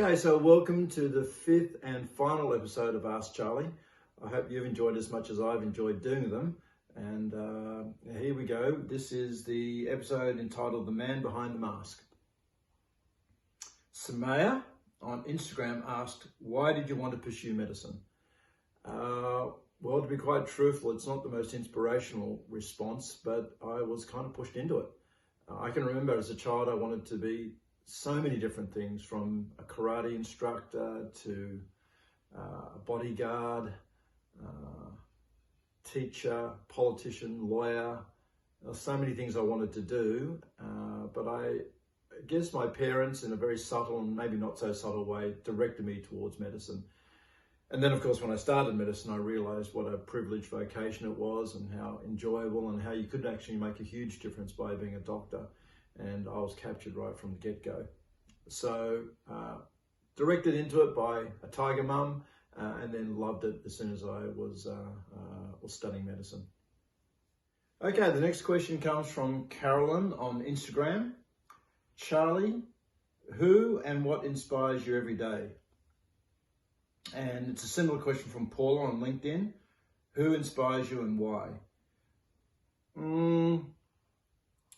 Okay, so welcome to the fifth and final episode of Ask Charlie. I hope you've enjoyed as much as I've enjoyed doing them. And here we go. This is the episode entitled The Man Behind the Mask. Samaya on Instagram asked, why did you want to pursue medicine? Well, to be quite truthful, it's not the most inspirational response, but I was kind of pushed into it. I can remember as a child I wanted to be so many different things, from a karate instructor to a bodyguard, teacher, politician, lawyer. There were so many things I wanted to do, but I guess my parents, in a very subtle and maybe not so subtle way, directed me towards medicine. And then, of course, when I started medicine, I realized what a privileged vocation it was and how enjoyable and how you could actually make a huge difference by being a doctor. And I was captured right from the get-go. So directed into it by a tiger mum, and then loved it as soon as I was studying medicine. Okay, the next question comes from Carolyn on Instagram. Charlie, who and what inspires you every day? And it's a similar question from Paula on LinkedIn. Who inspires you and why?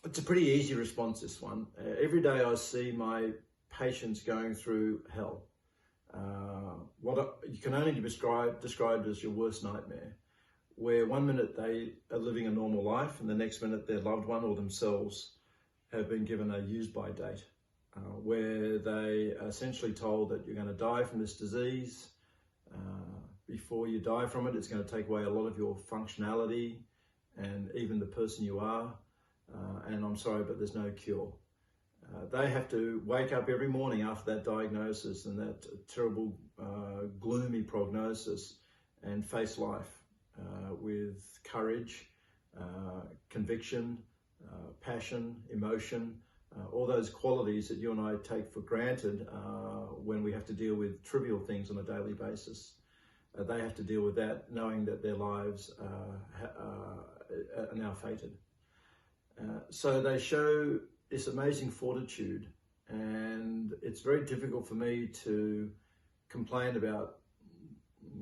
It's a pretty easy response, this one. Every day I see my patients going through hell. You can only describe as your worst nightmare, where one minute they are living a normal life and the next minute their loved one or themselves have been given a use-by date, where they are essentially told that you're going to die from this disease. Before you die from it, it's going to take away a lot of your functionality and even the person you are. And I'm sorry, but there's no cure. They have to wake up every morning after that diagnosis and that terrible, gloomy prognosis and face life with courage, conviction, passion, emotion, all those qualities that you and I take for granted when we have to deal with trivial things on a daily basis. They have to deal with that knowing that their lives are now fated. So they show this amazing fortitude, and it's very difficult for me to complain about,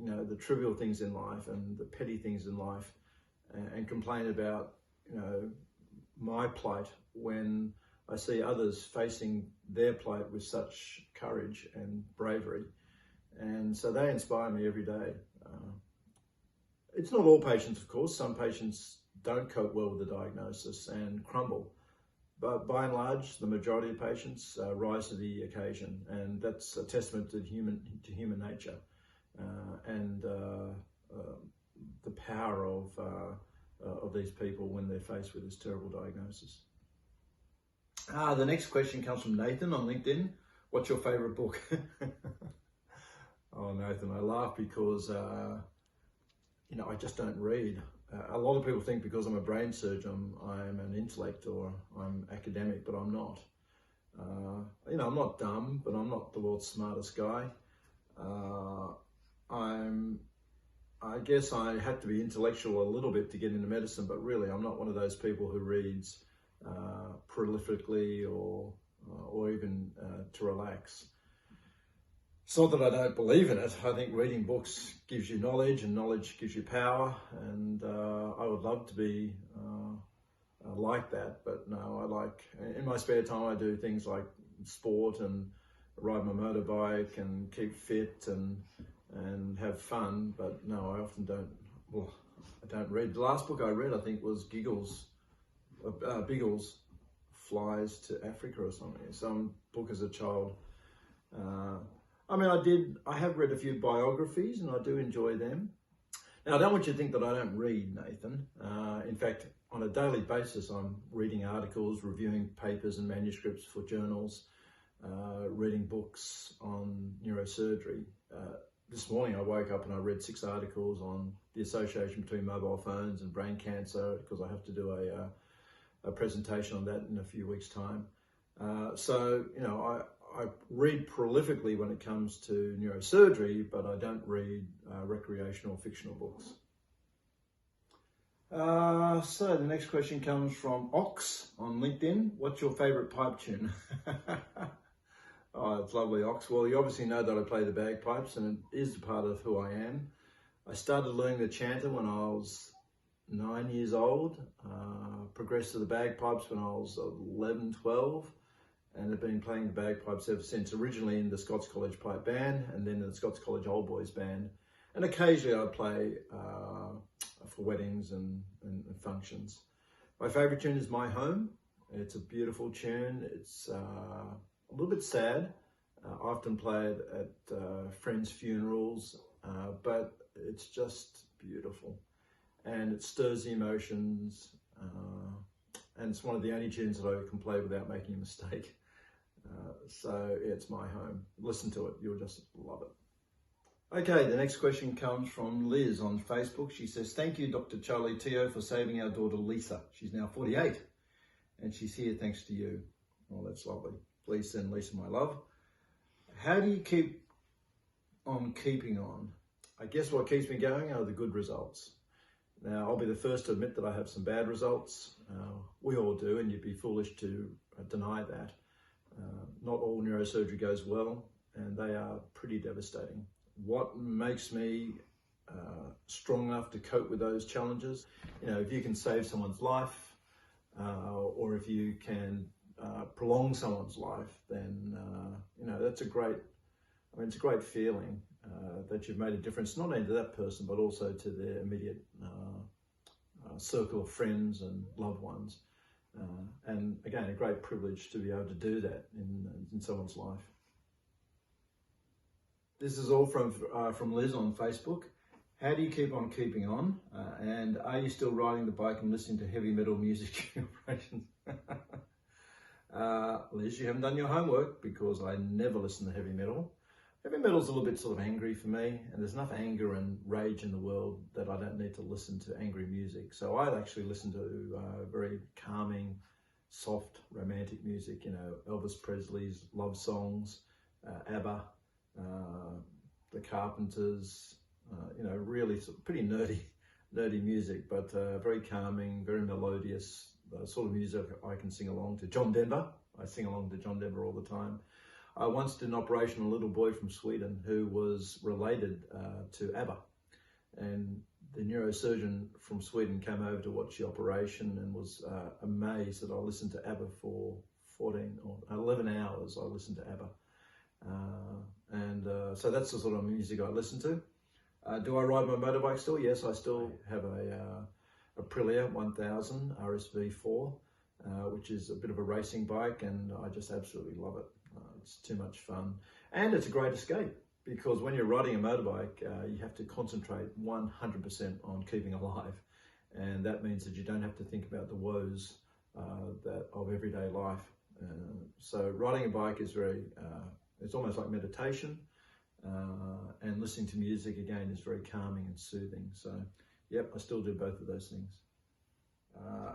the trivial things in life and the petty things in life, and complain about, my plight when I see others facing their plight with such courage and bravery. And so they inspire me every day. It's not all patients, of course. Some patients don't cope well with the diagnosis and crumble. But by and large, the majority of patients rise to the occasion, and that's a testament to human nature and the power of these people when they're faced with this terrible diagnosis. The next question comes from Nathan on LinkedIn. What's your favorite book? Oh, Nathan, I laugh because, I just don't read. A lot of people think because I'm a brain surgeon, I'm an intellect or I'm academic, but I'm not. I'm not dumb, but I'm not the world's smartest guy. I guess I had to be intellectual a little bit to get into medicine, but really I'm not one of those people who reads prolifically or even to relax. It's not that I don't believe in it. I think reading books gives you knowledge, and knowledge gives you power, and I would love to be like that, but no, in my spare time I do things like sport and ride my motorbike and keep fit and have fun, but no, I often I don't read. The last book I read, I think, was Biggles Flies to Africa or something, some book as a child. I have read a few biographies and I do enjoy them. Now, I don't want you to think that I don't read, Nathan. In fact, on a daily basis, I'm reading articles, reviewing papers and manuscripts for journals, reading books on neurosurgery. This morning I woke up and I read 6 articles on the association between mobile phones and brain cancer, because I have to do a presentation on that in a few weeks' time. I read prolifically when it comes to neurosurgery, but I don't read recreational fictional books. So the next question comes from Ox on LinkedIn. What's your favorite pipe tune? Oh, it's lovely, Ox. Well, you obviously know that I play the bagpipes, and it is a part of who I am. I started learning the chanter when I was 9 years old, progressed to the bagpipes when I was 11, 12, and have been playing the bagpipes ever since, originally in the Scots College Pipe Band and then in the Scots College Old Boys Band. And occasionally I play for weddings and functions. My favourite tune is My Home. It's a beautiful tune. It's a little bit sad. I often play it at friends' funerals, but it's just beautiful. And it stirs the emotions, and it's one of the only tunes that I can play without making a mistake. So it's My Home. Listen to it, you'll just love it. Okay, the next question comes from Liz on Facebook. She says, thank you, Dr. Charlie Teo, for saving our daughter Lisa. She's now 48, and she's here thanks to you. Oh, that's lovely. Please send Lisa my love. How do you keep on keeping on? I guess what keeps me going are the good results. Now, I'll be the first to admit that I have some bad results. We all do, and you'd be foolish to deny that. Not all neurosurgery goes well, and they are pretty devastating. What makes me strong enough to cope with those challenges? You know, if you can save someone's life, or if you can prolong someone's life, then you know, that's a great. I mean, it's a great feeling that you've made a difference, not only to that person, but also to their immediate circle of friends and loved ones. And again, a great privilege to be able to do that in someone's life. This is all from Liz on Facebook. How do you keep on keeping on? And are you still riding the bike and listening to heavy metal music in operations? Liz, you haven't done your homework, because I never listen to heavy metal. Heavy metal's a little bit sort of angry for me, and there's enough anger and rage in the world that I don't need to listen to angry music. So I actually listen to very calming, soft, romantic music, you know, Elvis Presley's love songs, ABBA, the Carpenters, you know, really sort of pretty nerdy music, but very calming, very melodious, sort of music I can sing along to. John Denver, I sing along to John Denver all the time. I once did an operation on a little boy from Sweden who was related to ABBA, and the neurosurgeon from Sweden came over to watch the operation and was amazed that I listened to ABBA for 14 or 11 hours. I listened to ABBA, so that's the sort of music I listen to. Do I ride my motorbike still? Yes, I still have a Aprilia 1000 RSV4, which is a bit of a racing bike, and I just absolutely love it. It's too much fun, and it's a great escape, because when you're riding a motorbike, you have to concentrate 100% on keeping alive, and that means that you don't have to think about the woes of everyday life. So riding a bike is it's almost like meditation, and listening to music again is very calming and soothing. So yep, I still do both of those things.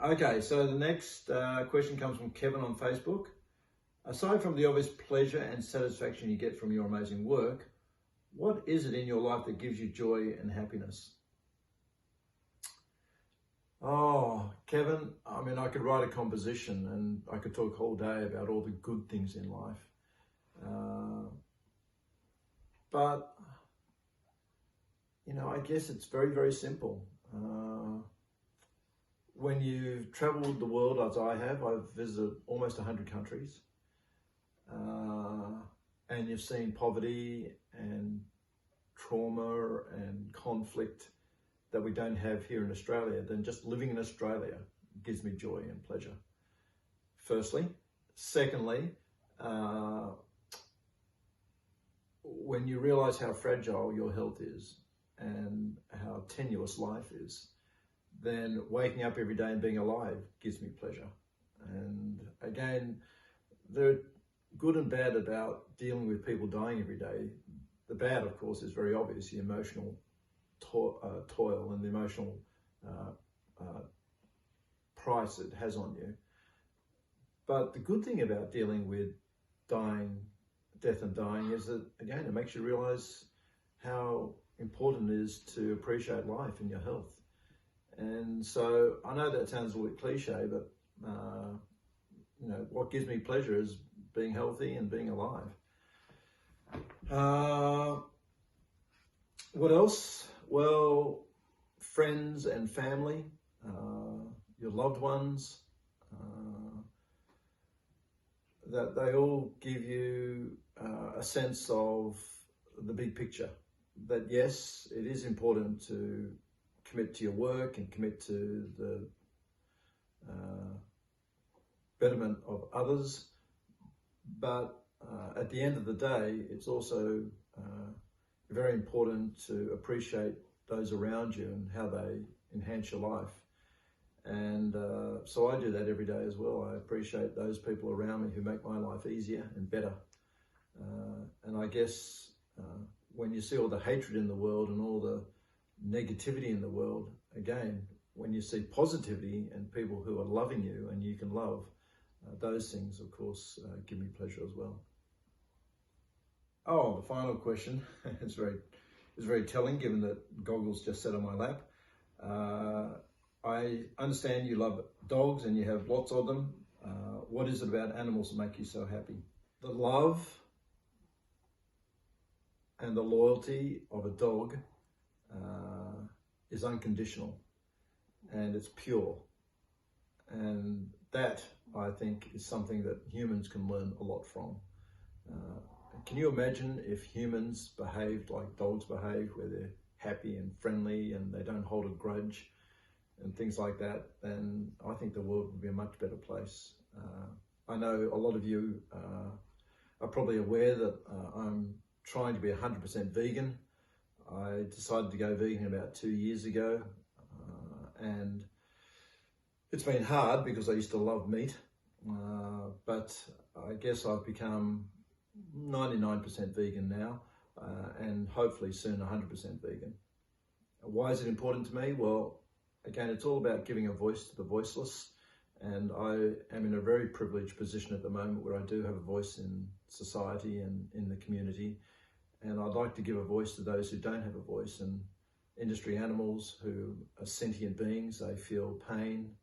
Okay, so the next question comes from Kevin on Facebook. Aside from the obvious pleasure and satisfaction you get from your amazing work, what is it in your life that gives you joy and happiness? Oh, Kevin, I mean, I could write a composition and I could talk all day about all the good things in life. But, you know, I guess it's very, very simple. When you've traveled the world as I have, I've visited almost 100 countries. And you've seen poverty and trauma and conflict that we don't have here in Australia, then just living in Australia gives me joy and pleasure, firstly. Secondly, when you realise how fragile your health is and how tenuous life is, then waking up every day and being alive gives me pleasure. And again, there are good and bad about dealing with people dying every day. The bad, of course, is very obvious, the emotional toil and the emotional price it has on you. But the good thing about dealing with death and dying is that, again, it makes you realise how important it is to appreciate life and your health. And so I know that sounds a little bit cliche, but you know, what gives me pleasure is being healthy and being alive. What else? Well, friends and family, your loved ones, that they all give you a sense of the big picture. That yes, it is important to commit to your work and commit to the betterment of others, but at the end of the day, it's also very important to appreciate those around you and how they enhance your life. And so I do that every day as well. I appreciate those people around me who make my life easier and better. And I guess when you see all the hatred in the world and all the negativity in the world, again, when you see positivity and people who are loving you and you can love, those things, of course, give me pleasure as well. Oh, the final question is very telling, given that Goggles just sat on my lap. I understand you love dogs and you have lots of them. What is it about animals that make you so happy? The love and the loyalty of a dog is unconditional and it's pure. And that, I think, is something that humans can learn a lot from. Can you imagine if humans behaved like dogs behave, where they're happy and friendly and they don't hold a grudge and things like that? Then I think the world would be a much better place. I know a lot of you are probably aware that I'm trying to be 100% vegan. I decided to go vegan about 2 years ago, and it's been hard because I used to love meat, but I guess I've become 99% vegan now, and hopefully soon 100% vegan. Why is it important to me? Well, again, it's all about giving a voice to the voiceless, and I am in a very privileged position at the moment where I do have a voice in society and in the community, and I'd like to give a voice to those who don't have a voice. And industry animals who are sentient beings, they feel pain,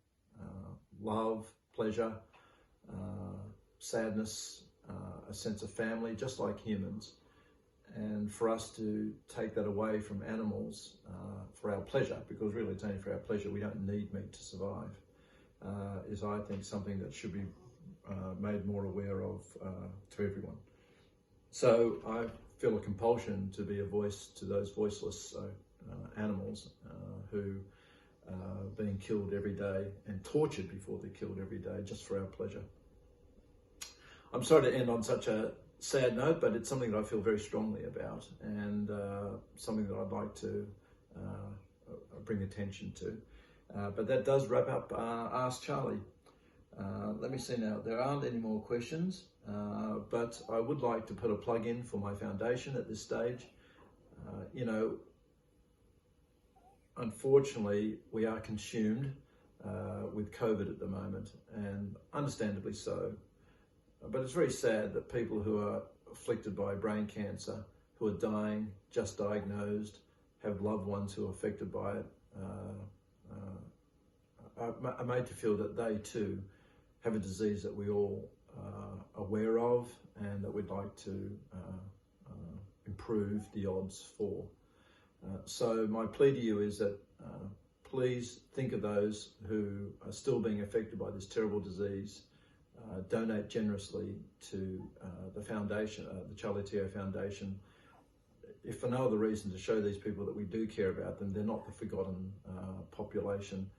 love, pleasure, sadness, a sense of family, just like humans. And for us to take that away from animals for our pleasure, because really it's only for our pleasure, we don't need meat to survive, is, I think, something that should be made more aware of to everyone. So I feel a compulsion to be a voice to those voiceless animals who are being killed every day and tortured before they're killed every day just for our pleasure. I'm sorry to end on such a sad note, but it's something that I feel very strongly about, and something that I'd like to bring attention to. But that does wrap up Ask Charlie. Let me see now, there aren't any more questions, but I would like to put a plug in for my foundation at this stage. You know, unfortunately, we are consumed with COVID at the moment, and understandably so. But it's very sad that people who are afflicted by brain cancer, who are dying, just diagnosed, have loved ones who are affected by it, are made to feel that they too have a disease that we all are aware of and that we'd like to improve the odds for. So my plea to you is that please think of those who are still being affected by this terrible disease. Donate generously to the foundation, the Charlie Teo Foundation, if for no other reason to show these people that we do care about them. They're not the forgotten population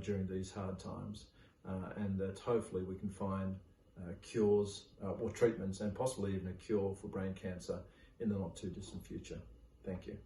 during these hard times, and that hopefully we can find cures or treatments and possibly even a cure for brain cancer in the not too distant future. Thank you.